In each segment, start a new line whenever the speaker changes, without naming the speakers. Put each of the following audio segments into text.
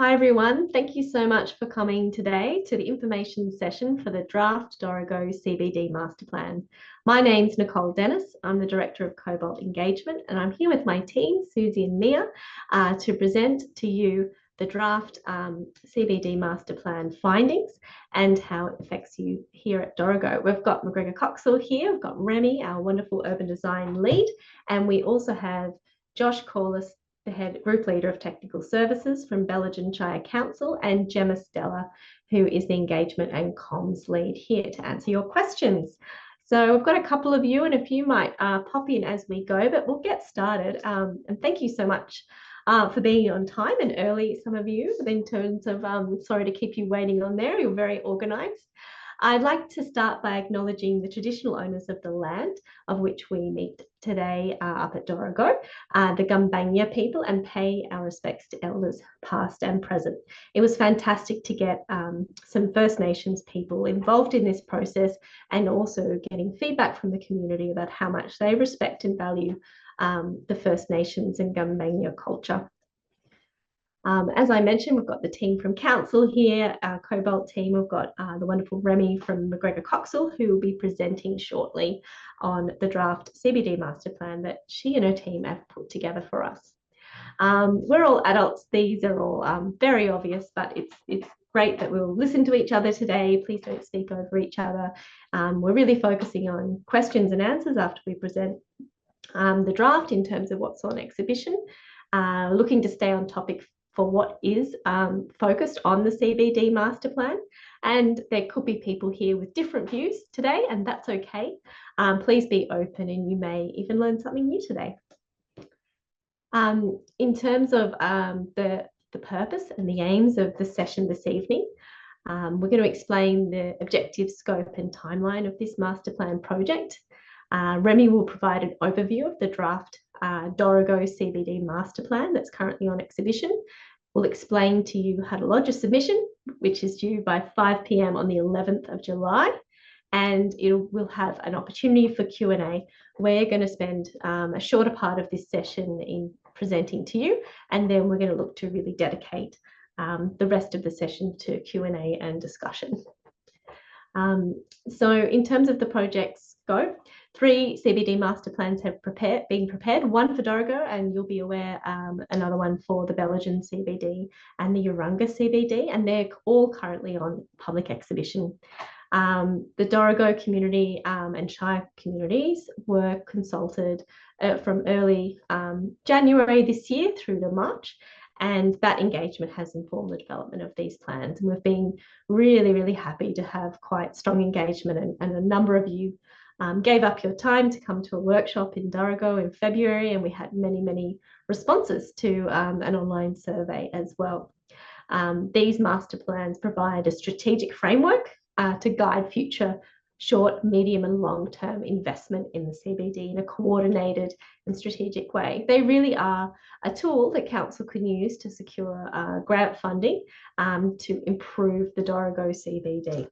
Hi everyone, thank you so much for coming today to the information session for the Draft Dorrigo CBD Master Plan. My name's Nicole Dennis, I'm the Director of Cobalt Engagement, and I'm here with my team, Susie and Mia, to present to you the Draft CBD Master Plan findings and how it affects you here at Dorrigo. We've got McGregor Coxall here, we've got Remy, our wonderful urban design lead, and we also have Josh Corliss, the head group leader of technical services from Bellingen Shire Council, and Gemma Stella, who is the engagement and comms lead here to answer your questions. So we've got a couple of you and a few might pop in as we go, but we'll get started. And thank you so much for being on time and early, some of you, in terms of, sorry to keep you waiting on there, you're very organised. I'd like to start by acknowledging the traditional owners of the land of which we meet today up at Dorrigo, the Gumbaynggirr people, and pay our respects to elders past and present. It was fantastic to get some First Nations people involved in this process and also getting feedback from the community about how much they respect and value the First Nations and Gumbaynggirr culture. As I mentioned, we've got the team from Council here, our Cobalt team. We've got the wonderful Remy from McGregor Coxall, who will be presenting shortly on the Draft CBD Master Plan that she and her team have put together for us. We're all adults. These are all very obvious, but it's great that we'll listen to each other today. Please don't speak over each other. We're really focusing on questions and answers after we present the draft in terms of what's on exhibition, looking to stay on topic for what is focused on the CBD Master Plan. And there could be people here with different views today, and that's okay. Please be open and you may even learn something new today. In terms of the purpose and the aims of the session this evening, we're going to explain the objective, scope and timeline of this Master Plan project. Remy will provide an overview of the draft Dorrigo CBD Master Plan that's currently on exhibition. We'll explain to you how to lodge a submission, which is due by 5 p.m. on the 11th of July, and we'll have an opportunity for Q&A. We're going to spend a shorter part of this session in presenting to you, and then we're going to look to really dedicate the rest of the session to Q&A and discussion. So in terms of the project's scope, 3 CBD master plans have been prepared, one for Dorrigo, and you'll be aware another one for the Bellingen CBD and the Urunga CBD, and they're all currently on public exhibition. The Dorrigo community and Shire communities were consulted from early January this year through to March, and that engagement has informed the development of these plans. And we've been really, really happy to have quite strong engagement, and a number of you gave up your time to come to a workshop in Dorrigo in February, and we had many, many responses to an online survey as well. These master plans provide a strategic framework to guide future short, medium and long-term investment in the CBD in a coordinated and strategic way. They really are a tool that Council can use to secure grant funding to improve the Dorrigo CBD.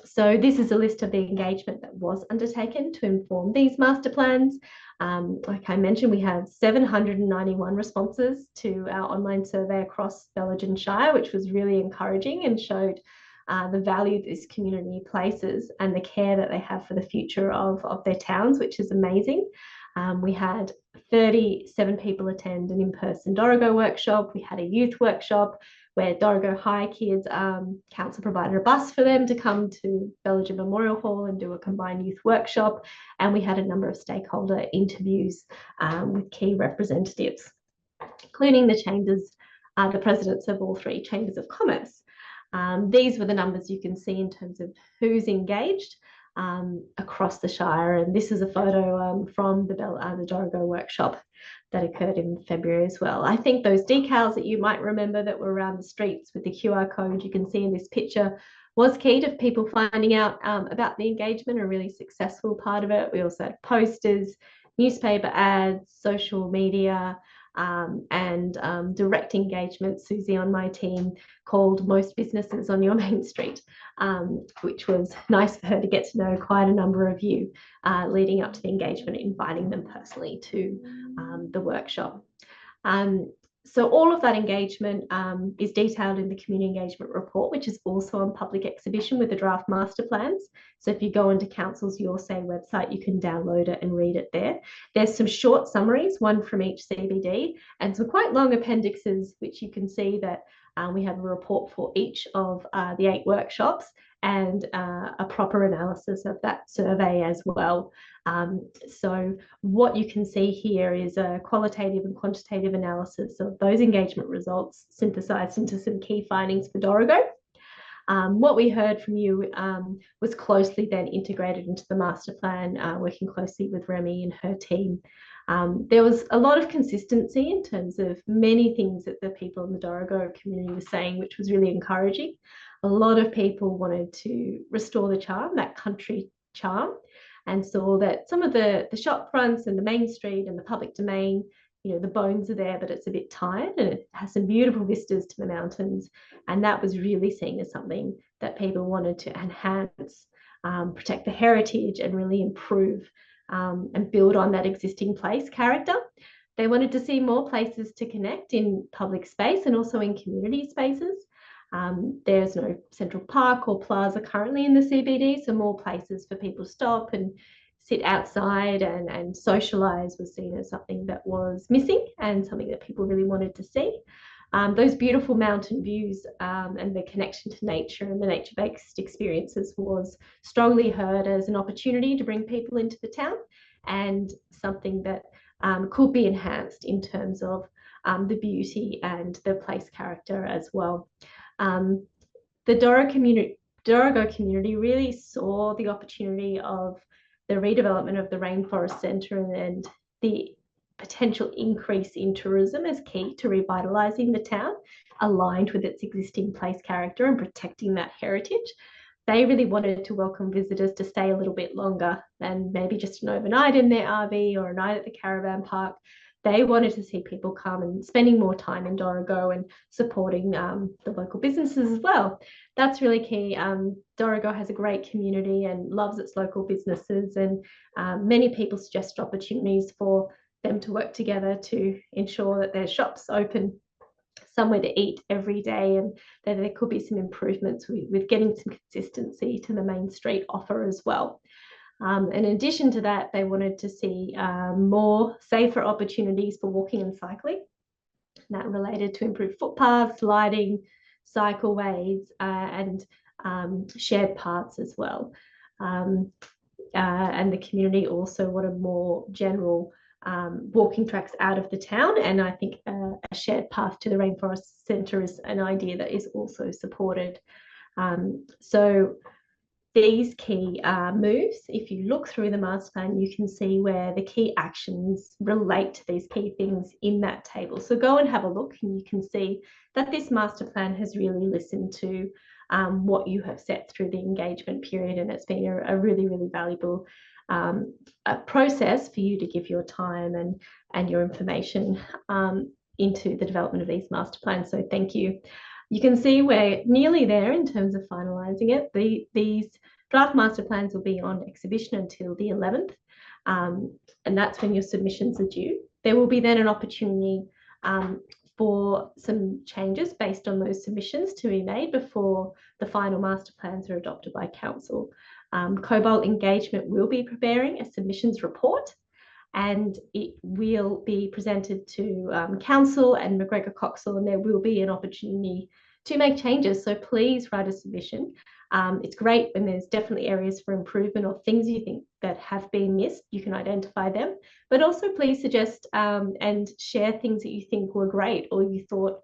So this is a list of the engagement that was undertaken to inform these master plans. Like I mentioned, we have 791 responses to our online survey across Bellingen Shire, which was really encouraging and showed the value this community places and the care that they have for the future of their towns, which is amazing. We had 37 people attend an in-person Dorrigo workshop. We had a youth workshop where Dorrigo High kids, Council provided a bus for them to come to Bellingen Memorial Hall and do a combined youth workshop. And we had a number of stakeholder interviews with key representatives, including the chambers, the presidents of all 3 chambers of commerce. These were the numbers you can see in terms of who's engaged across the Shire, and this is a photo from the Dorrigo workshop that occurred in February as well. I think those decals that you might remember that were around the streets with the QR code you can see in this picture was key to people finding out about the engagement, a really successful part of it. We also had posters, newspaper ads, social media, and direct engagement. Susie on my team called most businesses on your main street, which was nice for her to get to know quite a number of you leading up to the engagement, inviting them personally to the workshop. So all of that engagement is detailed in the community engagement report, which is also on public exhibition with the draft master plans. So if you go onto Council's Your Say website, you can download it and read it there. There's some short summaries, one from each CBD, and some quite long appendixes, which you can see that we have a report for each of the 8 workshops and a proper analysis of that survey as well. So what you can see here is a qualitative and quantitative analysis of those engagement results synthesized into some key findings for Dorrigo. What we heard from you was closely then integrated into the master plan, working closely with Remy and her team. There was a lot of consistency in terms of many things that the people in the Dorrigo community were saying, which was really encouraging. A lot of people wanted to restore the charm, that country charm, and saw that some of the shop fronts and the main street and the public domain, you know, the bones are there, but it's a bit tired and it has some beautiful vistas to the mountains. And that was really seen as something that people wanted to enhance, protect the heritage and really improve and build on that existing place character. They wanted to see more places to connect in public space and also in community spaces. There's no central park or plaza currently in the CBD, so more places for people to stop and sit outside and socialise was seen as something that was missing and something that people really wanted to see. Those beautiful mountain views and the connection to nature and the nature-based experiences was strongly heard as an opportunity to bring people into the town and something that could be enhanced in terms of the beauty and the place character as well. The Dorrigo community really saw the opportunity of the redevelopment of the Rainforest Centre and the potential increase in tourism as key to revitalising the town, aligned with its existing place character and protecting that heritage. They really wanted to welcome visitors to stay a little bit longer than maybe just an overnight in their RV or a night at the caravan park. They wanted to see people come and spending more time in Dorrigo and supporting the local businesses as well. That's really key. Dorrigo has a great community and loves its local businesses, and many people suggest opportunities for them to work together to ensure that their shops open somewhere to eat every day, and that there could be some improvements with getting some consistency to the main street offer as well. In addition to that, they wanted to see more safer opportunities for walking and cycling. And that related to improved footpaths, lighting, cycleways, and shared paths as well. And the community also wanted more general walking tracks out of the town. And I think a shared path to the Rainforest Centre is an idea that is also supported. So these key moves, if you look through the master plan, you can see where the key actions relate to these key things in that table. So go and have a look and you can see that this master plan has really listened to what you have set through the engagement period, and it's been a really, really valuable a process for you to give your time and your information into the development of these master plans. So thank you. You can see we're nearly there in terms of finalising it. These draft master plans will be on exhibition until the 11th, and that's when your submissions are due. There will be then an opportunity for some changes based on those submissions to be made before the final master plans are adopted by Council. Cobalt Engagement will be preparing a submissions report, and it will be presented to Council and McGregor Coxall, and there will be an opportunity to make changes. So please write a submission. It's great when there's definitely areas for improvement or things you think that have been missed. You can identify them, but also please suggest and share things that you think were great or you thought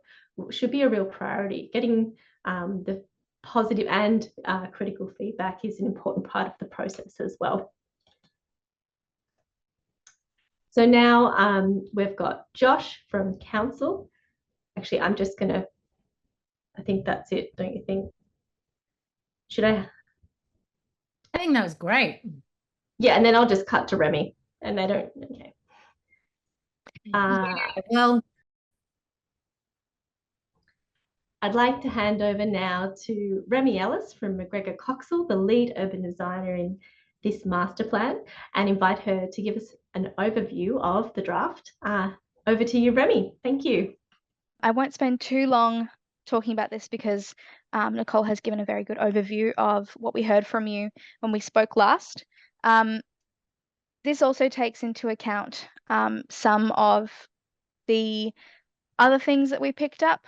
should be a real priority. Getting the positive and critical feedback is an important part of the process as well. So now we've got Josh from Council. Actually, I'm just going to, I think that's it, don't you think? Should I?
I think that was great.
Yeah, and then I'll just cut to Remy and they don't, okay.
Yeah, well,
I'd like to hand over now to Remy Ellis from McGregor Coxall, the lead urban designer in this master plan, and invite her to give us an overview of the draft. Over to you, Remy. Thank you.
I won't spend too long talking about this because Nicole has given a very good overview of what we heard from you when we spoke last. This also takes into account some of the other things that we picked up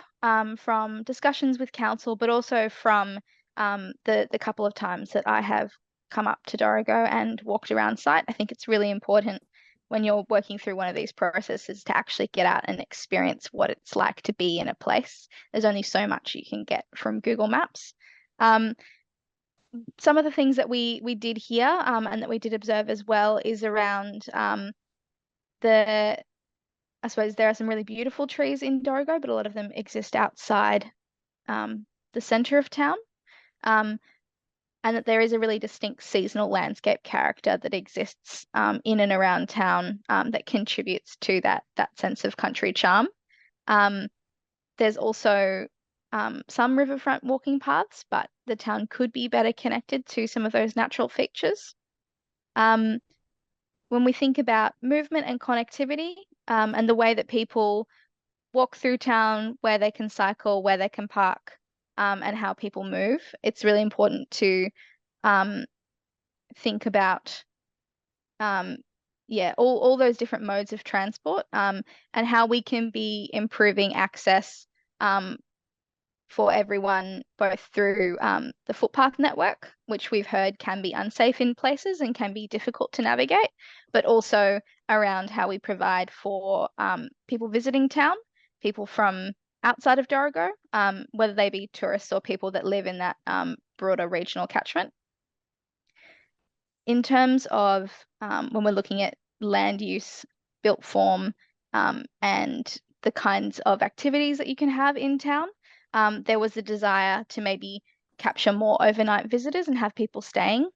from discussions with council, but also from the couple of times that I have come up to Dorrigo and walked around site. I think it's really important when you're working through one of these processes to actually get out and experience what it's like to be in a place. There's only so much you can get from Google Maps. Some of the things that we did here and that we did observe as well is around I suppose there are some really beautiful trees in Dorrigo, but a lot of them exist outside the centre of town. And that there is a really distinct seasonal landscape character that exists in and around town that contributes to that sense of country charm. There's also some riverfront walking paths, but the town could be better connected to some of those natural features. When we think about movement and connectivity and the way that people walk through town, where they can cycle, where they can park, and how people move, it's really important to think about all those different modes of transport and how we can be improving access for everyone, both through the footpath network, which we've heard can be unsafe in places and can be difficult to navigate, but also around how we provide for people visiting town, people from outside of Dorrigo, whether they be tourists or people that live in that broader regional catchment. In terms of when we're looking at land use, built form, and the kinds of activities that you can have in town, there was a desire to maybe capture more overnight visitors and have people staying.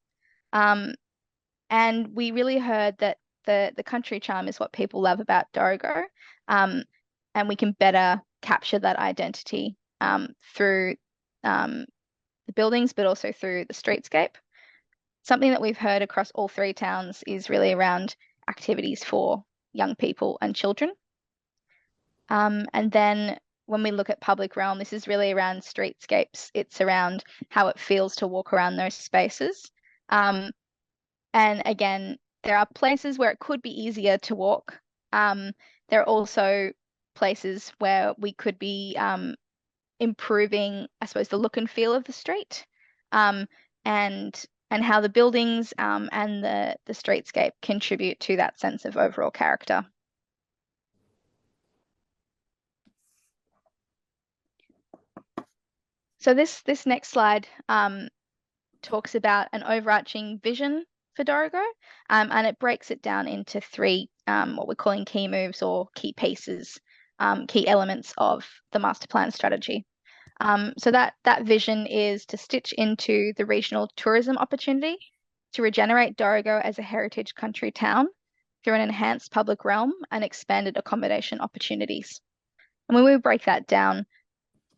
And we really heard that the country charm is what people love about Dorrigo, and we can better capture that identity through the buildings, but also through the streetscape. Something that we've heard across all three towns is really around activities for young people and children. And then when we look at public realm, this is really around streetscapes. It's around how it feels to walk around those spaces. And again, there are places where it could be easier to walk. There are also places where we could be improving, I suppose, the look and feel of the street. And how the buildings and the streetscape contribute to that sense of overall character. So this next slide talks about an overarching vision for Dorrigo, and it breaks it down into three what we're calling key moves or key pieces, key elements of the master plan strategy. So that vision is to stitch into the regional tourism opportunity to regenerate Dorrigo as a heritage country town through an enhanced public realm and expanded accommodation opportunities. And when we break that down,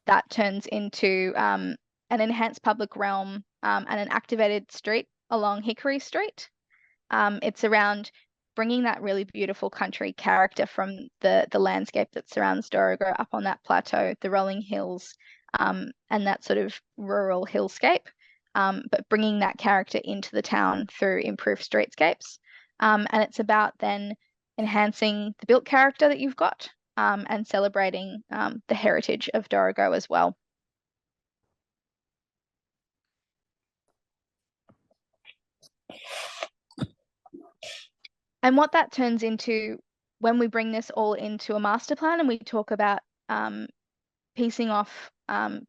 that turns into an enhanced public realm and an activated street along Hickory Street. It's around bringing that really beautiful country character from the landscape that surrounds Dorrigo up on that plateau, the rolling hills, and that sort of rural hillscape, but bringing that character into the town through improved streetscapes. And it's about then enhancing the built character that you've got and celebrating the heritage of Dorrigo as well. And what that turns into when we bring this all into a master plan and we talk about piecing off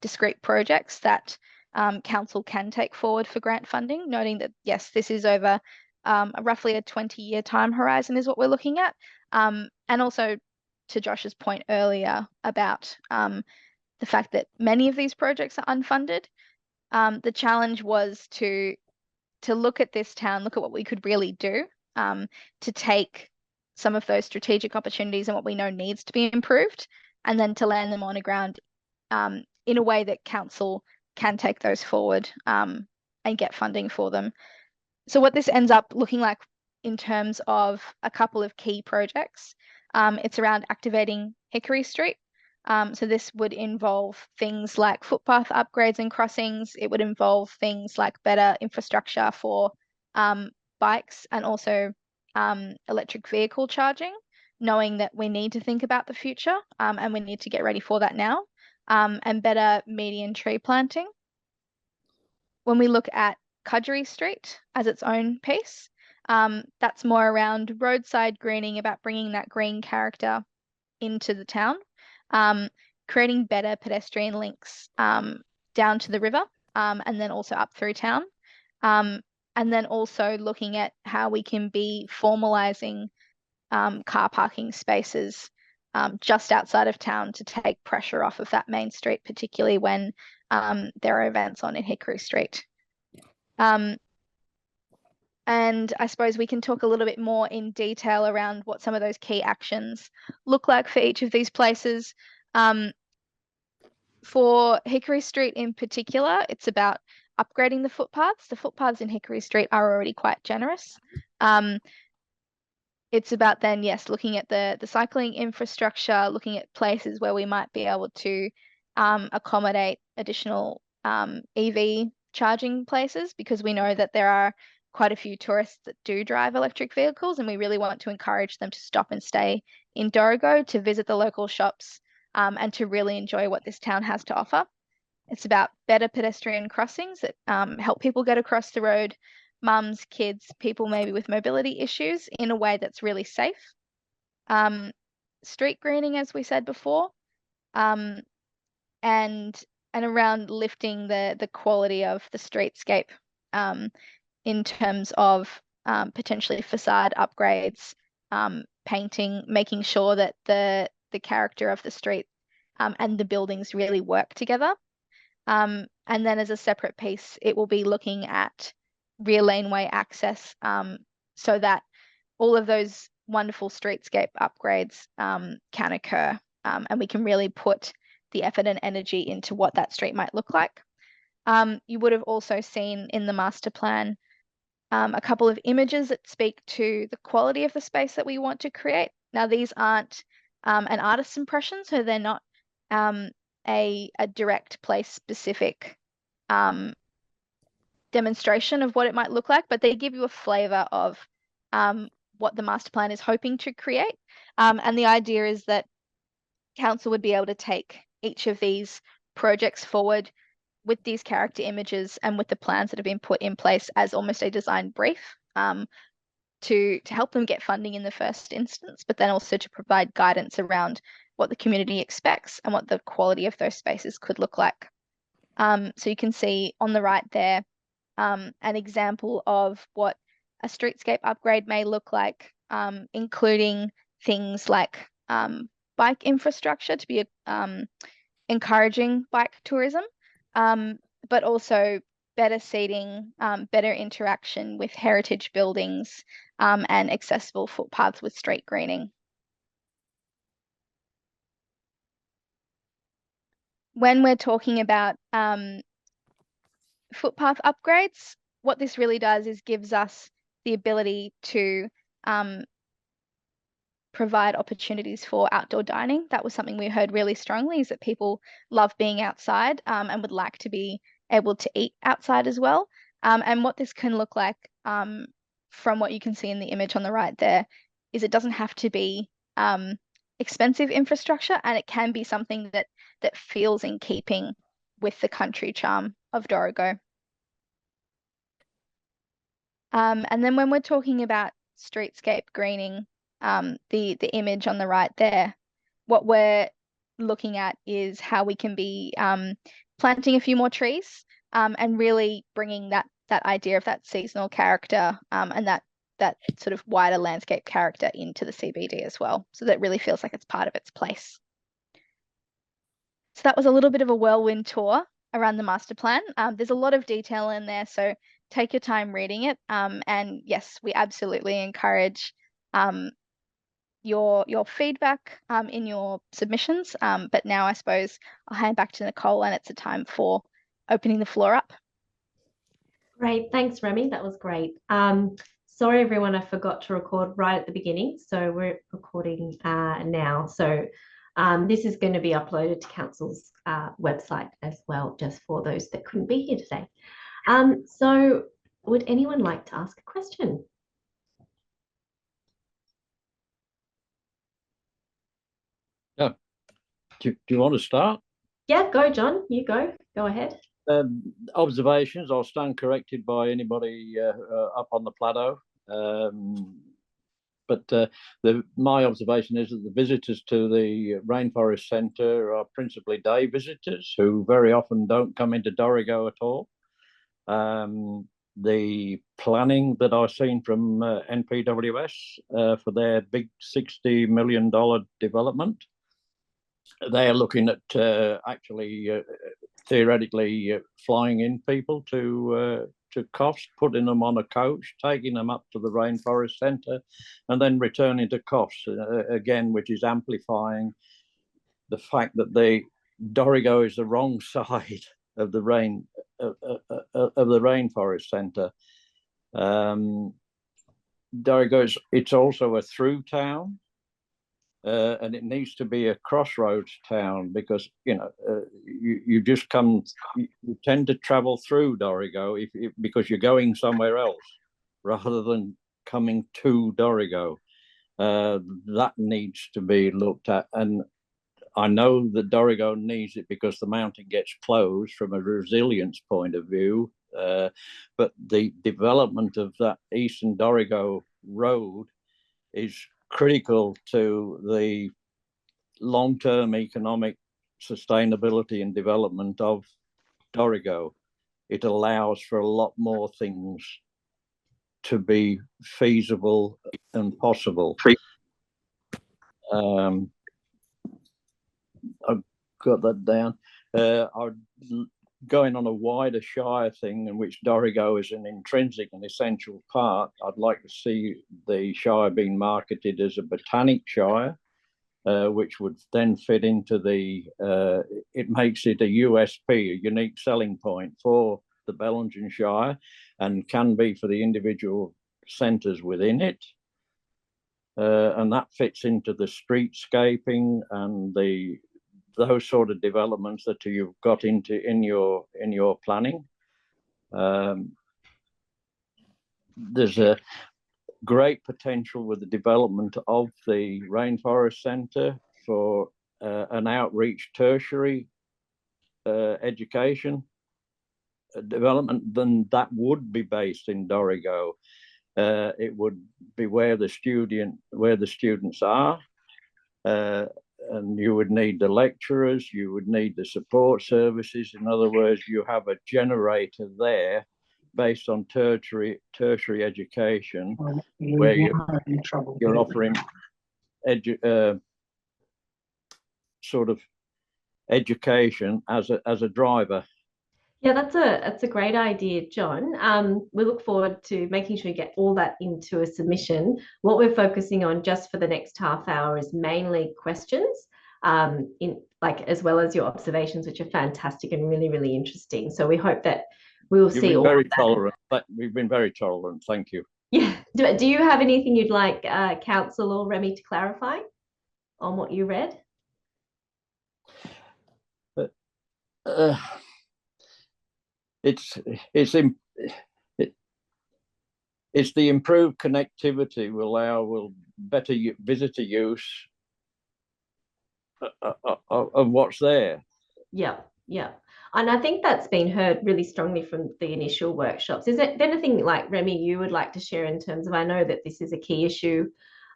discrete projects that council can take forward for grant funding, noting that, yes, this is over roughly a 20-year time horizon is what we're looking at. And also to Josh's point earlier about the fact that many of these projects are unfunded, the challenge was to look at this town, look at what we could really do to take some of those strategic opportunities and what we know needs to be improved, and then to land them on the ground in a way that council can take those forward and get funding for them. So what this ends up looking like in terms of a couple of key projects, it's around activating Hickory Street. So this would involve things like footpath upgrades and crossings. It would involve things like better infrastructure for bikes and also electric vehicle charging, knowing that we need to think about the future and we need to get ready for that now, and better median tree planting. When we look at Cudgery Street as its own piece, that's more around roadside greening, about bringing that green character into the town, creating better pedestrian links down to the river and then also up through town. And then also looking at how we can be formalizing car parking spaces just outside of town to take pressure off of that main street, particularly when there are events on in Hickory Street. And I suppose we can talk a little bit more in detail around what some of those key actions look like for each of these places. For Hickory Street in particular, it's about upgrading the footpaths. The footpaths in Hickory Street are already quite generous. It's about then, yes, looking at the cycling infrastructure, looking at places where we might be able to accommodate additional EV charging places, because we know that there are quite a few tourists that do drive electric vehicles, and we really want to encourage them to stop and stay in Dorrigo, to visit the local shops and to really enjoy what this town has to offer. It's about better pedestrian crossings that help people get across the road, mums, kids, people maybe with mobility issues, in a way that's really safe. Street greening, as we said before, and around lifting the quality of the streetscape in terms of potentially facade upgrades, painting, making sure that the character of the street and the buildings really work together. And then as a separate piece, it will be looking at rear laneway access so that all of those wonderful streetscape upgrades can occur, and we can really put the effort and energy into what that street might look like. You would have also seen in the master plan a couple of images that speak to the quality of the space that we want to create. Now, these aren't an artist's impression, so they're not a direct place-specific demonstration of what it might look like, but they give you a flavour of what the master plan is hoping to create. And the idea is that council would be able to take each of these projects forward with these character images and with the plans that have been put in place as almost a design brief to help them get funding in the first instance, but then also to provide guidance around what the community expects and what the quality of those spaces could look like. So you can see on the right there an example of what a streetscape upgrade may look like, including things like bike infrastructure to be encouraging bike tourism, but also better seating, better interaction with heritage buildings, and accessible footpaths with street greening. When we're talking about footpath upgrades, what this really does is gives us the ability to provide opportunities for outdoor dining. That was something we heard really strongly, is that people love being outside and would like to be able to eat outside as well. And what this can look like from what you can see in the image on the right there is it doesn't have to be expensive infrastructure, and it can be something that feels in keeping with the country charm of Dorrigo. And then when we're talking about streetscape greening, the image on the right there, what we're looking at is how we can be planting a few more trees and really bringing that idea of that seasonal character and that sort of wider landscape character into the CBD as well, so that it really feels like it's part of its place. So that was a little bit of a whirlwind tour around the master plan. There's a lot of detail in there, so take your time reading it. And yes, we absolutely encourage your feedback in your submissions. But now I suppose I'll hand back to Nicole, and it's a time for opening the floor up.
Great, thanks Remy, that was great. Sorry everyone, I forgot to record right at the beginning, so we're recording now. So This is going to be uploaded to Council's website as well, just for those that couldn't be here today. So would anyone like to ask a question?
Yeah. Do you want to start?
Yeah, go, John. You go. Go ahead.
Observations. I'll stand corrected by anybody up on the plateau. But my observation is that the visitors to the Rainforest Centre are principally day visitors who very often don't come into Dorrigo at all. The planning that I've seen from NPWS for their big $60 million development, they are looking at actually theoretically flying in people to Coffs, putting them on a coach, taking them up to the Rainforest Centre, and then returning to Coffs again, which is amplifying the fact that the Dorrigo is the wrong side of the Rainforest Centre. Dorrigo it's also a through town. And it needs to be a crossroads town because you just you tend to travel through Dorrigo because you're going somewhere else rather than coming to Dorrigo. That needs to be looked at, and I know that Dorrigo needs it because the mountain gets closed from a resilience point of view. But the development of that Eastern Dorrigo road is critical to the long-term economic sustainability and development of Dorrigo. It allows for a lot more things to be feasible and possible. I've got that down. Going on a wider shire thing in which Dorrigo is an intrinsic and essential part, I'd like to see the shire being marketed as a botanic shire, which would then fit into it makes it a USP, a unique selling point for the Bellingen Shire, and can be for the individual centres within it. And that fits into the streetscaping and those sort of developments that you've got into in your planning. There's a great potential with the development of the Rainforest Centre for an outreach tertiary education development. Then that would be based in Dorrigo. It would be where the students are. And you would need the lecturers, you would need the support services. In other words, you have a generator there based on tertiary education, where you're offering sort of education as a driver.
Yeah, that's a great idea, John. We look forward to making sure you get all that into a submission. What we're focusing on just for the next half hour is mainly questions, as well as your observations, which are fantastic and really, really interesting. So we hope that we will see all
very tolerant. We've been very tolerant. Thank you.
Yeah. Do you have anything you'd like Council or Remy to clarify on what you read?
It's the improved connectivity will better visitor use of what's there.
Yeah. And I think that's been heard really strongly from the initial workshops. Is there anything like Remy you would like to share in terms of, I know that this is a key issue,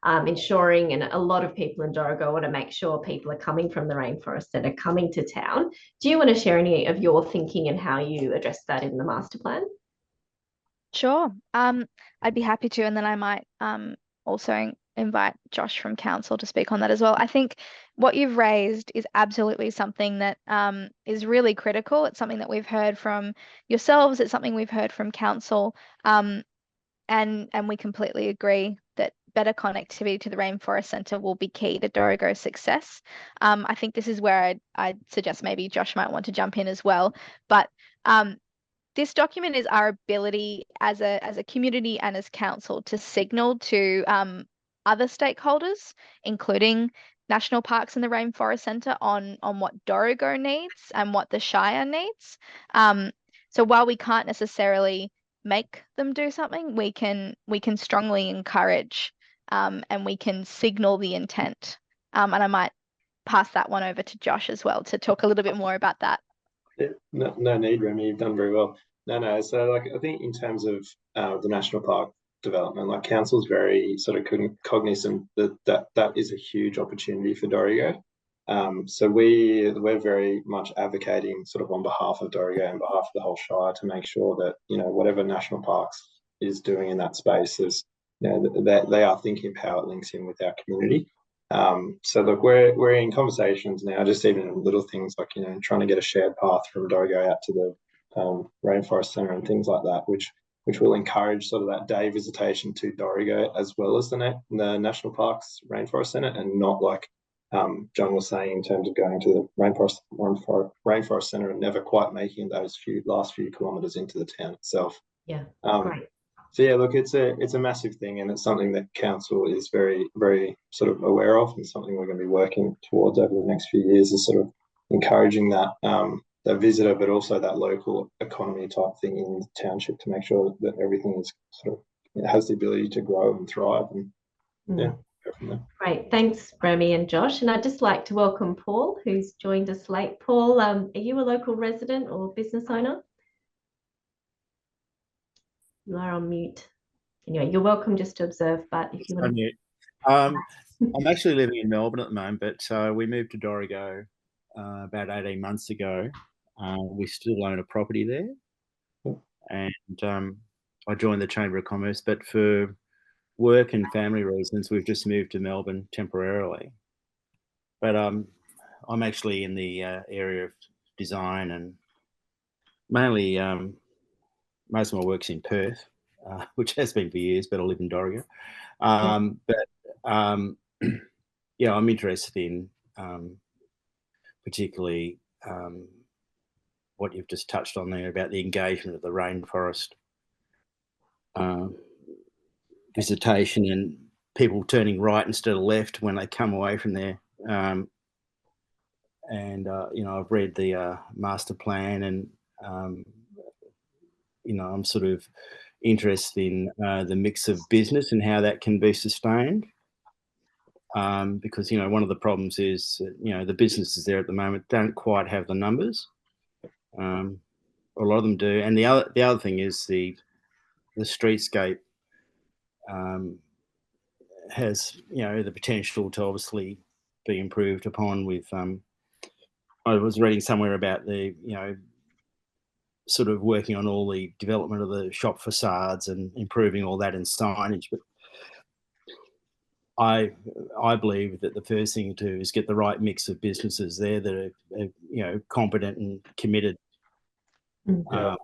ensuring, and a lot of people in Dorrigo want to make sure people are coming from the rainforest that are coming to town. Do you want to share any of your thinking and how you address that in the master plan?
Sure. I'd be happy to, and then I might also invite Josh from Council to speak on that as well. I think what you've raised is absolutely something that is really critical. It's something that we've heard from yourselves. It's something we've heard from Council, and we completely agree that better connectivity to the Rainforest Centre will be key to Dorrigo's success. I think this is where I'd suggest maybe Josh might want to jump in as well. But this document is our ability as a community and as council to signal to other stakeholders, including national parks and the Rainforest Centre on what Dorrigo needs and what the Shire needs. So while we can't necessarily make them do something, we can strongly encourage and we can signal the intent. And I might pass that one over to Josh as well to talk a little bit more about that.
No need, Remy. You've done very well. No. So, like, I think in terms of the national park development, like, council's very sort of cognizant that is a huge opportunity for Dorrigo. So we're very much advocating sort of on behalf of Dorrigo and behalf of the whole Shire to make sure that, you know, whatever national parks is doing in that space is, you know, that they are thinking of how it links in with our community. So look, we're in conversations now, just even little things like, you know, trying to get a shared path from Dorrigo out to the Rainforest Centre and things like that, which will encourage sort of that day visitation to Dorrigo as well as the National Parks Rainforest Centre, and not like John was saying in terms of going to the Rainforest Centre and never quite making those last few kilometres into the town itself.
Yeah, great.
So yeah, look, it's a massive thing, and it's something that council is very, very sort of aware of, and something we're going to be working towards over the next few years, is sort of encouraging that that visitor, but also that local economy type thing in the township, to make sure that everything is sort of, it has the ability to grow and thrive, and yeah, go from there.
Great, thanks, Remy and Josh. And I'd just like to welcome Paul, who's joined us late. Paul, are you a local resident or business owner? You are on mute. Anyway, you're welcome just to observe, but if you want to...
I'm actually living in Melbourne at the moment, but we moved to Dorrigo about 18 months ago. We still own a property there, and I joined the Chamber of Commerce, but for work and family reasons, we've just moved to Melbourne temporarily. But I'm actually in the area of design, and mainly most of my work's in Perth, which has been for years, but I live in Dorrigo. Yeah, I'm interested in particularly what you've just touched on there about the engagement of the rainforest visitation, and people turning right instead of left when they come away from there. You know, I've read the master plan, and you know, I'm sort of interested in the mix of business and how that can be sustained. Because, you know, one of the problems is, you know, the businesses there at the moment don't quite have the numbers. A lot of them do, and the other thing is the streetscape has, you know, the potential to obviously be improved upon with. I was reading somewhere about the, you know, sort of working on all the development of the shop facades and improving all that in signage, but I believe that the first thing to do is get the right mix of businesses there that are you know, competent and committed. And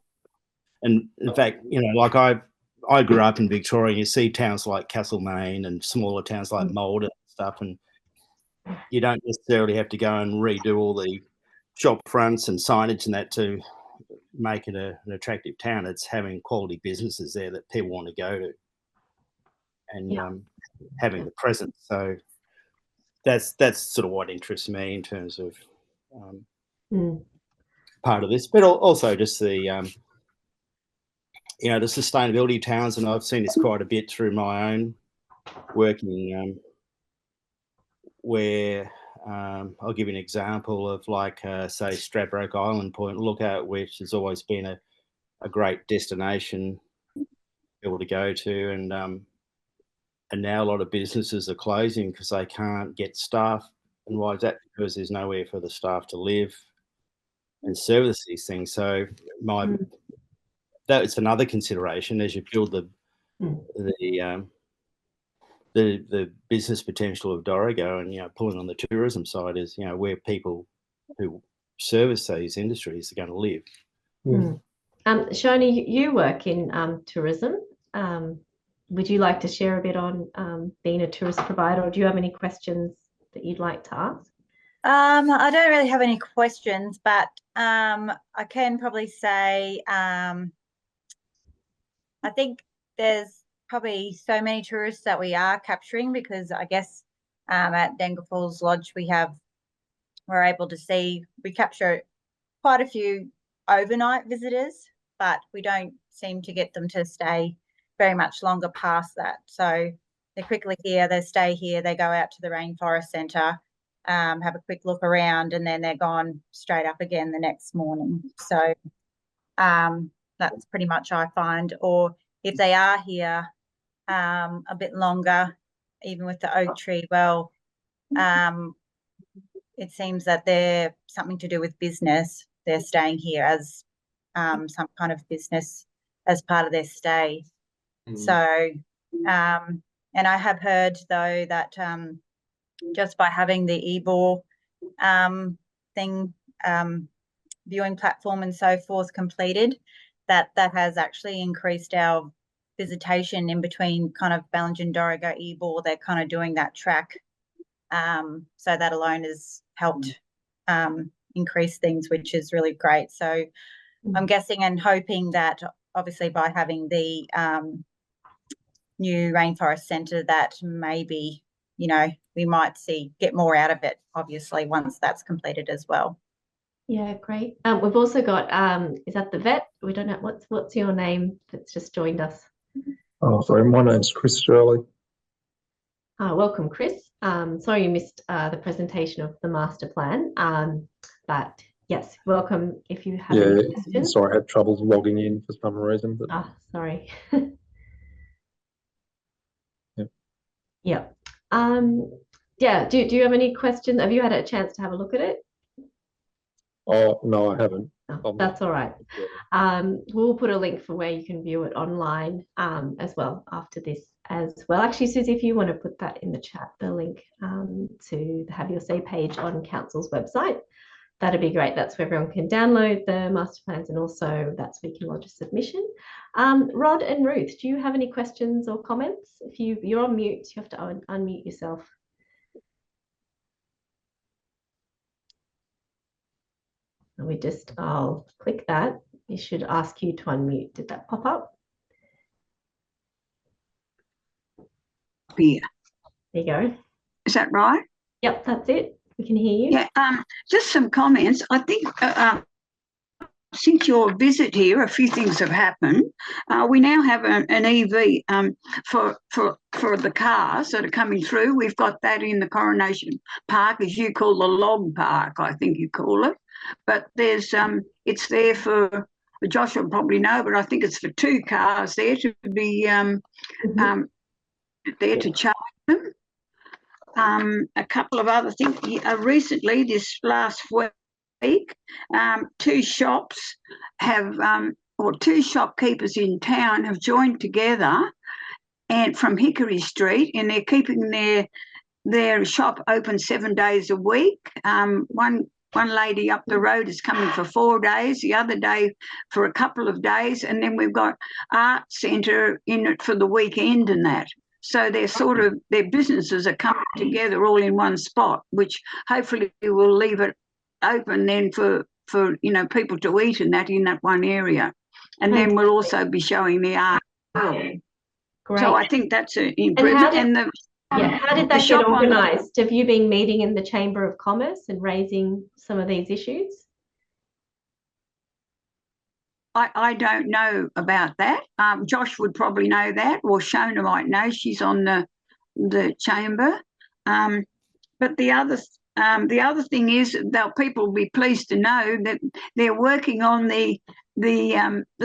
in fact, you know, like I grew up in Victoria, and you see towns like Castlemaine and smaller towns like Malden and stuff, and you don't necessarily have to go and redo all the shop fronts and signage and that to make it an attractive town. It's having quality businesses there that people want to go to, and having the presence. So that's sort of what interests me in terms of part of this, but also just the you know, the sustainability towns, and I've seen this quite a bit through my own working, where I'll give you an example of, like, say, Stradbroke Island Point Lookout, which has always been a great destination for people to go to, and now a lot of businesses are closing because they can't get staff. And why is that? Because there's nowhere for the staff to live and service these things. So that's another consideration as you build the business potential of Dorrigo, and, you know, pulling on the tourism side is, you know, where people who service these industries are going to live.
Shoni, you work in tourism. Would you like to share a bit on being a tourist provider, or do you have any questions that you'd like to ask?
I don't really have any questions, but I can probably say I think there's probably so many tourists that we are capturing, because I guess At Denga Falls Lodge, we're able to we capture quite a few overnight visitors, but we don't seem to get them to stay very much longer past that. So they're quickly here, they stay here, they go out to the Rainforest Centre, have a quick look around, and then they're gone straight up again the next morning. So that's pretty much I find. Or if they are here a bit longer, even with the oak tree, well, it seems that they're something to do with business. They're staying here as some kind of business as part of their stay. So, and I have heard though that just by having the eBor thing, viewing platform and so forth completed, that has actually increased our visitation in between kind of Bellingen, Dorrigo, eBor. They're kind of doing that track. So that alone has helped increase things, which is really great. So I'm guessing and hoping that obviously by having the new Rainforest Centre, that maybe, you know, we might get more out of it, obviously, once that's completed as well.
Yeah, great. We've also got, is that the vet? We don't know, what's your name that's just joined us?
Oh, sorry, my name's Chris Shirley.
Welcome, Chris. Sorry you missed the presentation of the master plan, but yes, welcome if you have any questions.
Sorry, I had trouble logging in for some reason. But...
sorry.
Yep.
Yeah. Yeah, do you have any questions? Have you had a chance to have a look at it?
Oh, no, I haven't.
Oh, that's all right. We'll put a link for where you can view it online as well after this as well. Actually, Susie, if you want to put that in the chat, the link to the Have Your Say page on Council's website, that'd be great. That's where everyone can download the master plans, and also that's where you can lodge a submission. Rod and Ruth, do you have any questions or comments? If you're on mute, you have to unmute yourself. And I'll click that. It should ask you to unmute. Did that pop up?
Here.
There you go.
Is that right?
Yep, that's it. We can hear you.
Yeah, just some comments. I think since your visit here, a few things have happened. We now have an EV for the cars that are coming through. We've got that in the Coronation Park, as you call the log park, I think you call it. But there's it's there for, Josh will probably know, but I think it's for 2 cars there to be there to charge them. A couple of other things. Recently, this last week, 2 shops have, or 2 shopkeepers in town have joined together, and from Hickory Street, and they're keeping their shop open 7 days a week. One lady up the road is coming for 4 days, the other day for a couple of days, and then we've got art centre in it for the weekend and that. So they're their businesses are coming together all in one spot, which hopefully will leave it open then for people to eat and that in that one area. And then we'll also be showing the art.
Great.
So I think that's an improvement.
How did that get organised? Have you been meeting in the Chamber of Commerce and raising some of these issues?
I don't know about that. Josh would probably know that, or Shona might know. She's on the chamber. But the other thing is that people will be pleased to know that they're working on the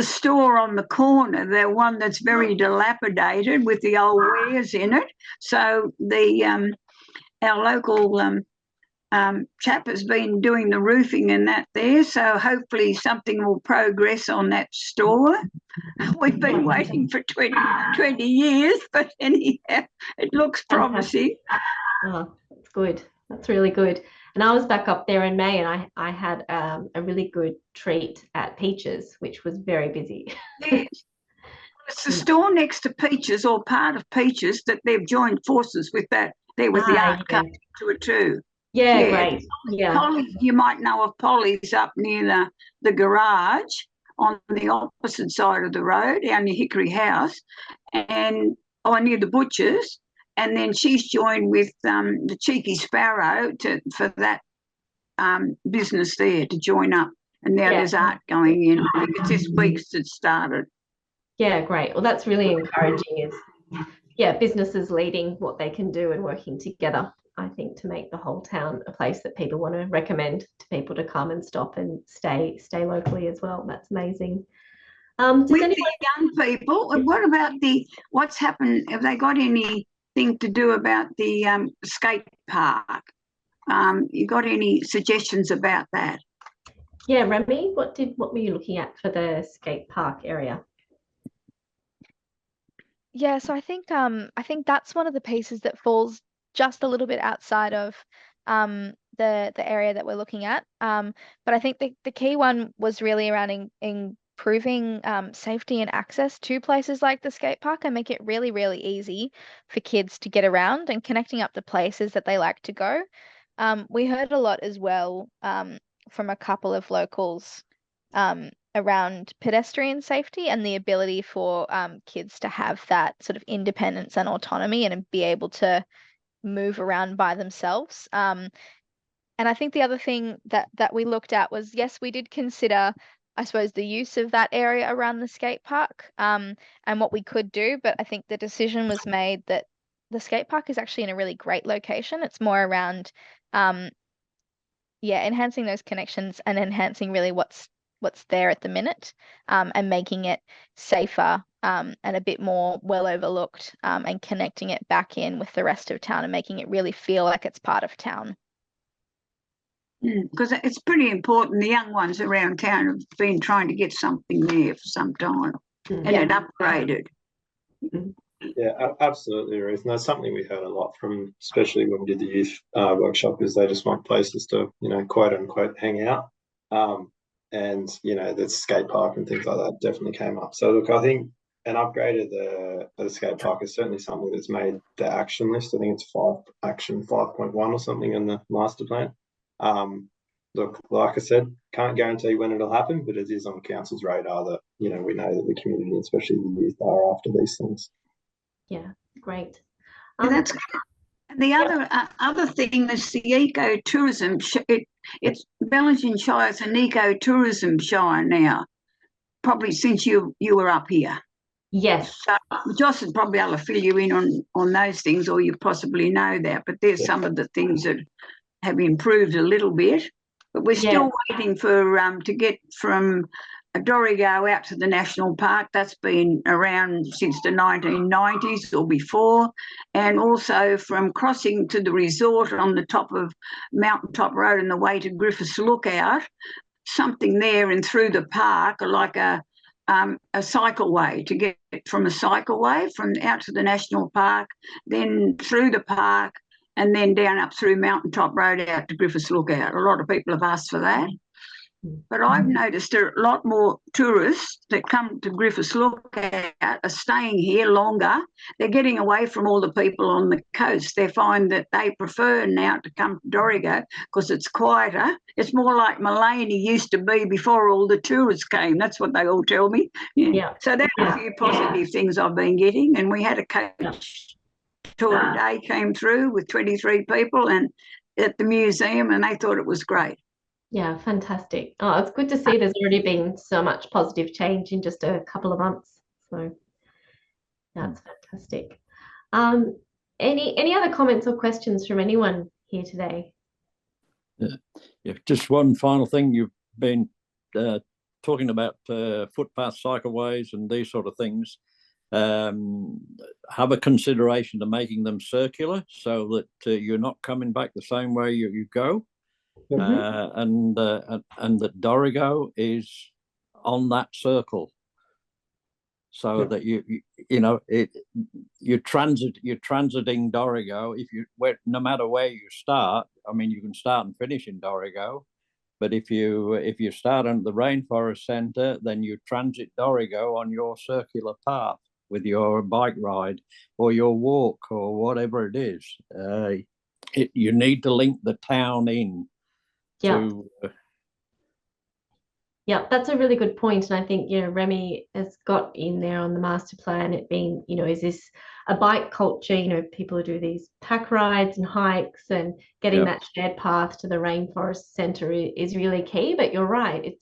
store on the corner, the one that's very dilapidated with the old wares in it. So our local chap has been doing the roofing and that there. So hopefully something will progress on that store. We've been waiting for 20 years, but anyhow, it looks promising.
Oh, that's good. That's really good. And I was back up there in May, and I had a really good treat at Peaches, which was very busy.
Yes. It's the store next to Peaches, or part of Peaches, that they've joined forces with that. There was the art coming to it too.
Yeah, great. Yeah.
Polly, you might know of Polly's up near the garage on the opposite side of the road, down near Hickory House, and near the butchers. and then she's joined with the Cheeky Sparrow for that business there to join up. And now there's art going in. I think it's this week's it started.
Yeah, great. Well, that's really encouraging. Is businesses leading what they can do and working together, I think, to make the whole town a place that people want to recommend to people to come and stop and stay locally as well. That's amazing.
With the young people, what about what's happened? Have they got anything to do about the skate park? You got any suggestions about that?
Yeah, Remy, what were you looking at for the skate park area?
Yeah, so I think that's one of the pieces that falls just a little bit outside of the area that we're looking at. But I think the key one was really around improving safety and access to places like the skate park and make it really, really easy for kids to get around and connecting up the places that they like to go. We heard a lot as well from a couple of locals around pedestrian safety and the ability for kids to have that sort of independence and autonomy and be able to move around by themselves. And I think the other thing that we looked at was, yes, we did consider, I suppose, the use of that area around the skate park and what we could do. But I think the decision was made that the skate park is actually in a really great location. It's more around, enhancing those connections and enhancing really what's there at the minute and making it safer and a bit more well overlooked and connecting it back in with the rest of town and making it really feel like it's part of town.
Because it's pretty important. The young ones around town have been trying to get something there for some time and it upgraded.
Yeah, absolutely, Ruth. And that's something we heard a lot from, especially when we did the youth workshop, is they just want places to, quote unquote, hang out. And, the skate park and things like that definitely came up. So, look, I think an upgrade of the skate park is certainly something that's made the action list. I think it's action 5.1 or something in the master plan. Look, like I said, can't guarantee when it'll happen, but it is on council's radar that, we know that the community, especially the youth, are after these things.
Yeah, great.
And that's the other thing is the ecotourism. It's Bellingen Shire is an ecotourism shire now, probably since you were up here.
Yes.
So Joss is probably able to fill you in on those things, or you possibly know that. But there's some of the things that have improved a little bit. But we're still waiting for to get from Dorrigo out to the national park. That's been around since the 1990s or before, and also from crossing to the resort on the top of Mountaintop Road and the way to Griffiths Lookout, something there and through the park, like a cycleway to get from a cycleway from out to the national park, then through the park, and then down up through Mountaintop Road out to Griffiths Lookout. A lot of people have asked for that. But I've noticed there are a lot more tourists that come to Griffiths Lookout are staying here longer. They're getting away from all the people on the coast. They find that they prefer now to come to Dorrigo because it's quieter. It's more like Mullaney used to be before all the tourists came. That's what they all tell me. Yeah. So there are a few positive things I've been getting. And we had a coach tour today came through with 23 people and at the museum, and they thought it was great.
Yeah, fantastic. Oh, it's good to see there's already been so much positive change in just a couple of months. So that's fantastic. Any other comments or questions from anyone here today?
Yeah, just one final thing. You've been talking about footpath, cycleways and these sort of things. Have a consideration to making them circular so that you're not coming back the same way you go. And that Dorrigo is on that circle, so that you're transiting Dorrigo. No matter where you start, I mean, you can start and finish in Dorrigo, but if you start at the Rainforest Centre, then you transit Dorrigo on your circular path with your bike ride or your walk or whatever it is. You need to link the town in. Yeah,
Yeah, that's a really good point. And I think, Remy has got in there on the master plan, it being, is this a bike culture? People do these pack rides and hikes, and getting that shared path to the rainforest centre is really key. But you're right,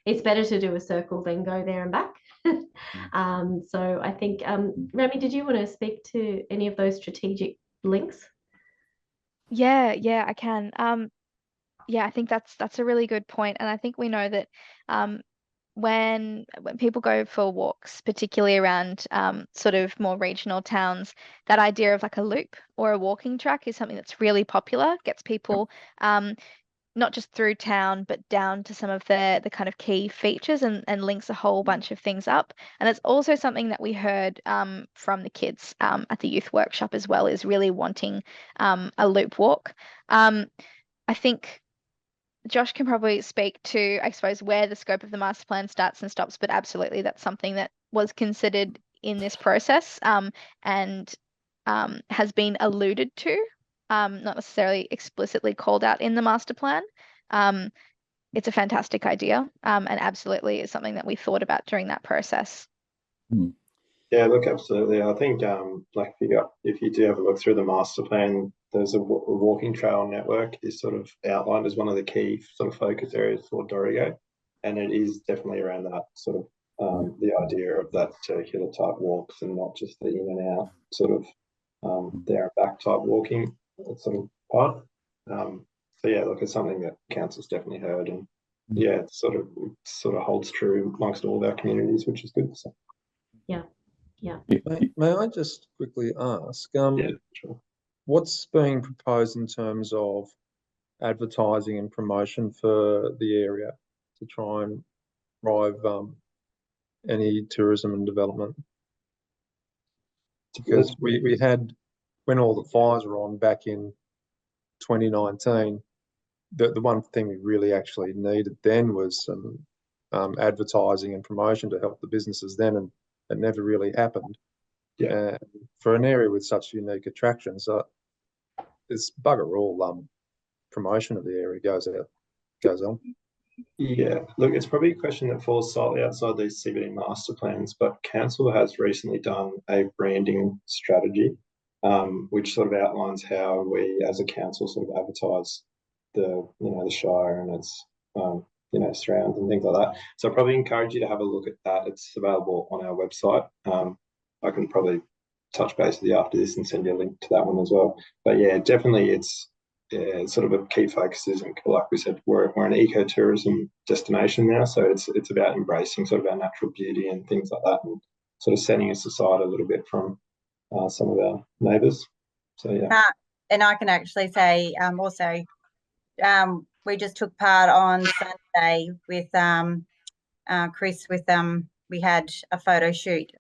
it's better to do a circle than go there and back. So I think, Remy, did you want to speak to any of those strategic links?
Yeah, I can. Yeah, I think that's a really good point, and I think we know that when people go for walks, particularly around sort of more regional towns, that idea of like a loop or a walking track is something that's really popular, gets people not just through town, but down to some of the kind of key features, and links a whole bunch of things up. And it's also something that we heard from the kids at the youth workshop as well, is really wanting a loop walk. I think Josh can probably speak to, I suppose, where the scope of the master plan starts and stops, but absolutely that's something that was considered in this process and has been alluded to, not necessarily explicitly called out in the master plan. It's a fantastic idea, and absolutely is something that we thought about during that process.
Yeah, look, absolutely. I think like if you do have a look through the master plan, there's a walking trail network is sort of outlined as one of the key sort of focus areas for Dorrigo, and it is definitely around that sort of the idea of that circular type walks, and not just the in and out sort of there and back type walking sort of part. So yeah, look, it's something that council's definitely heard, and yeah, it sort of holds true amongst all of our communities, which is good. So.
Yeah.
May I just quickly ask?
Yeah, sure.
What's being proposed in terms of advertising and promotion for the area to try and drive any tourism and development? Because we had, when all the fires were on back in 2019, the one thing we really actually needed then was some advertising and promotion to help the businesses then, and it never really happened. Yeah, for an area with such unique attractions, it's bugger all promotion of the area goes on.
Yeah, look, it's probably a question that falls slightly outside these CBD master plans, but council has recently done a branding strategy, which sort of outlines how we as a council sort of advertise the Shire and its surrounds and things like that. So I probably encourage you to have a look at that. It's available on our website. I can probably touch base with you after this and send you a link to that one as well. But yeah, definitely it's sort of a key focus is, like we said, we're an ecotourism destination now, so it's about embracing sort of our natural beauty and things like that, and sort of setting us aside a little bit from some of our neighbours. So yeah.
And I can actually say also we just took part on Sunday with Chris we had a photo shoot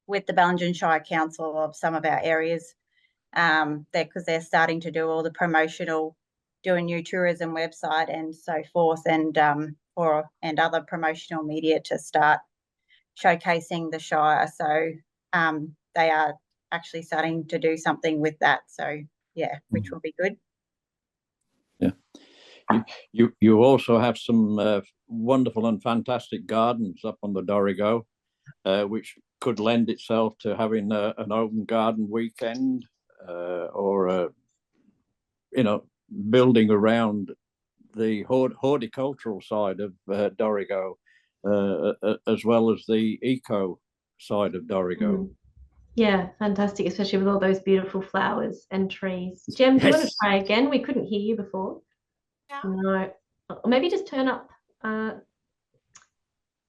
with the Bellingen Shire Council of some of our areas because they're starting to do all the promotional, do a new tourism website and so forth, and other promotional media to start showcasing the Shire. So they are actually starting to do something with that. So yeah, which will be good.
Yeah. You also have some wonderful and fantastic gardens up on the Dorrigo, which could lend itself to having an open garden weekend or building around the horticultural side of Dorrigo as well as the eco side of Dorrigo.
Yeah, fantastic, especially with all those beautiful flowers and trees. Jem, do you want to try again? We couldn't hear you before. No. Or maybe just turn up.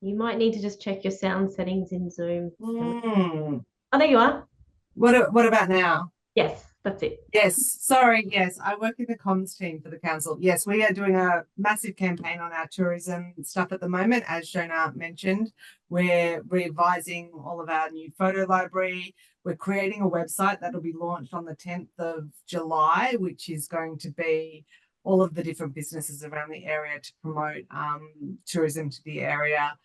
You might need to just check your sound settings in Zoom. Oh, there you are.
What about now?
Yes, that's it.
Yes, sorry. Yes, I work in the comms team for the council. Yes, we are doing a massive campaign on our tourism stuff at the moment. As Shona mentioned, we're revising all of our new photo library. We're creating a website that'll be launched on the 10th of July, which is going to be all of the different businesses around the area to promote tourism to the area,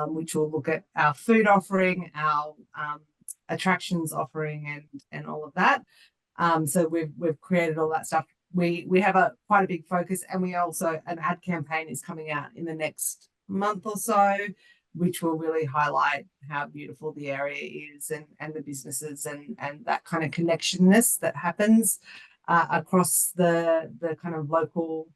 which will look at our food offering, our attractions offering, and all of that. So we've created all that stuff. we have quite a big focus, and we also, an ad campaign is coming out in the next month or so, which will really highlight how beautiful the area is, and the businesses and that kind of connectionness that happens across the kind of local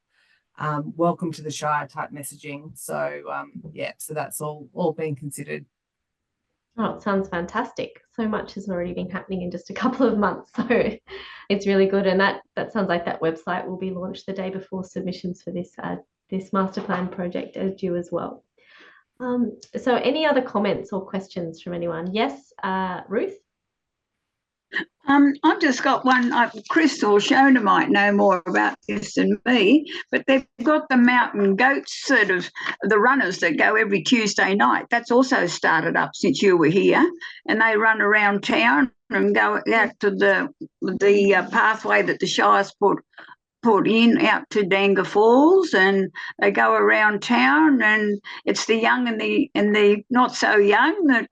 welcome to the Shire type messaging. So yeah, so that's all being considered.
Oh, it sounds fantastic. So much has already been happening in just a couple of months. So it's really good. And that sounds like that website will be launched the day before submissions for this master plan project are due as well. So any other comments or questions from anyone? Yes, Ruth?
I've just got one. Chris or Shona might know more about this than me, but they've got the mountain goats, sort of the runners that go every Tuesday night. That's also started up since you were here, and they run around town and go out to the pathway that the Shire's put in out to Danga Falls, and they go around town, and it's the young and the not so young that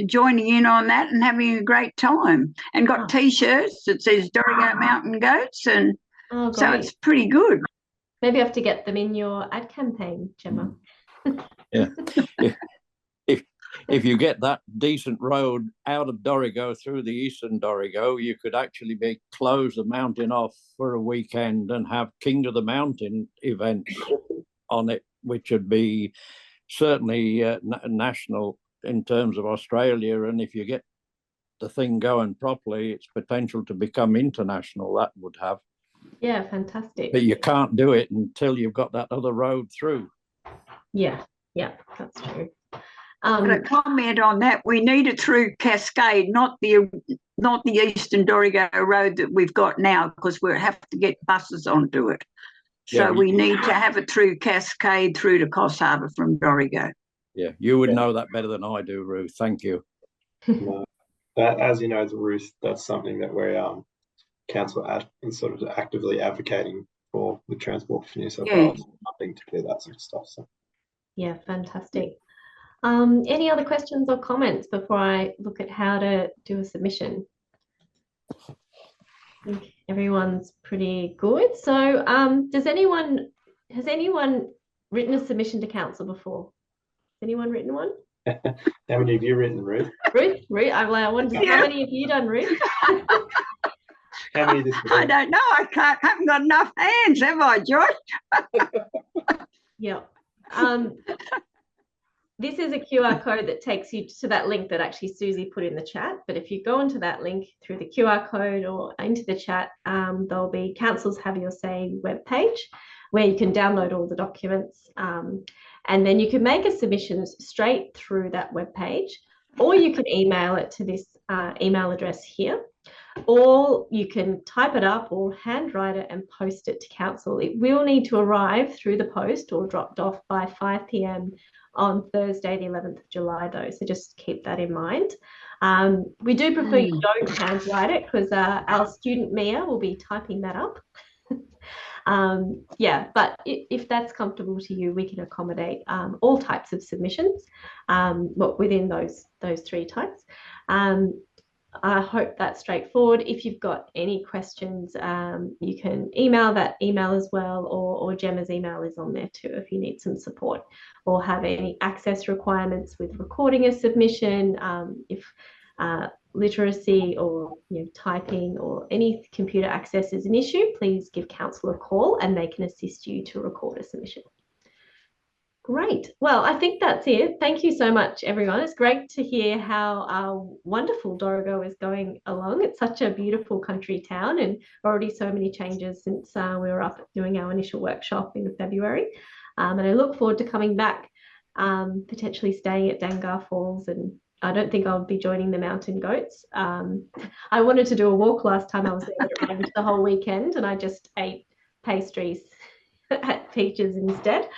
joining in on that and having a great time, and got T-shirts that says Dorrigo Mountain Goats, and so it's pretty good.
Maybe you have to get them in your ad campaign, Gemma.
Yeah. If you get that decent road out of Dorrigo through the eastern Dorrigo, you could actually close the mountain off for a weekend and have King of the Mountain events on it, which would be certainly national in terms of Australia. And if you get the thing going properly, its potential to become international, that would have.
Yeah, fantastic.
But you can't do it until you've got that other road through.
Yeah, that's true.
But a comment on that, we need it through Cascade, not the Eastern Dorrigo road that we've got now, because we'll have to get buses onto it. So
Yeah,
we need to have it through Cascade through to Coss Harbour from Dorrigo.
Yeah, you would know that better than I do, Ruth. Thank you.
As you know, Ruth, that's something that we're council sort of actively advocating for the Transport for New South Wales, funding to do that sort of stuff. So
yeah, fantastic. Any other questions or comments before I look at how to do a submission? I think everyone's pretty good. So has anyone written a submission to council before? Has anyone written one?
How many have you written, Ruth?
Ruth, I wanted to, how many have you done, Ruth?
How many this week?
I don't know. I haven't got enough hands, have I, Josh?
Yeah. This is a QR code that takes you to that link that actually Susie put in the chat. But if you go into that link through the QR code or into the chat, there'll be Council's Have Your Say webpage where you can download all the documents. And then you can make a submission straight through that webpage, or you can email it to this email address here, or you can type it up or handwrite it and post it to council. It will need to arrive through the post or dropped off by 5 p.m. on Thursday, the 11th of July, though, so just keep that in mind. We do prefer you don't handwrite it, because our student Mia will be typing that up. Yeah, but if that's comfortable to you, we can accommodate all types of submissions within those three types. I hope that's straightforward. If you've got any questions, you can email that email as well, or Gemma's email is on there too if you need some support or have any access requirements with recording a submission. If literacy or typing or any computer access is an issue, please give council a call and they can assist you to record a submission. Great. Well, I think that's it. Thank you so much, everyone. It's great to hear how wonderful Dorrigo is going along. It's such a beautiful country town, and already so many changes since we were up doing our initial workshop in February. And I look forward to coming back, potentially staying at Danga Falls, and I don't think I'll be joining the mountain goats. I wanted to do a walk last time I was there, but it rained the whole weekend, and I just ate pastries at Peaches instead.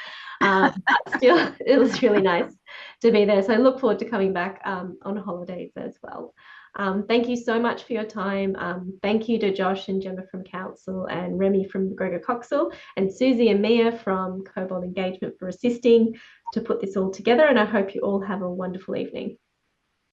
But still, it was really nice to be there. So I look forward to coming back on holidays as well. Thank you so much for your time. Thank you to Josh and Gemma from Council, and Remy from McGregor Coxall, and Susie and Mia from Cobalt Engagement for assisting to put this all together. And I hope you all have a wonderful evening.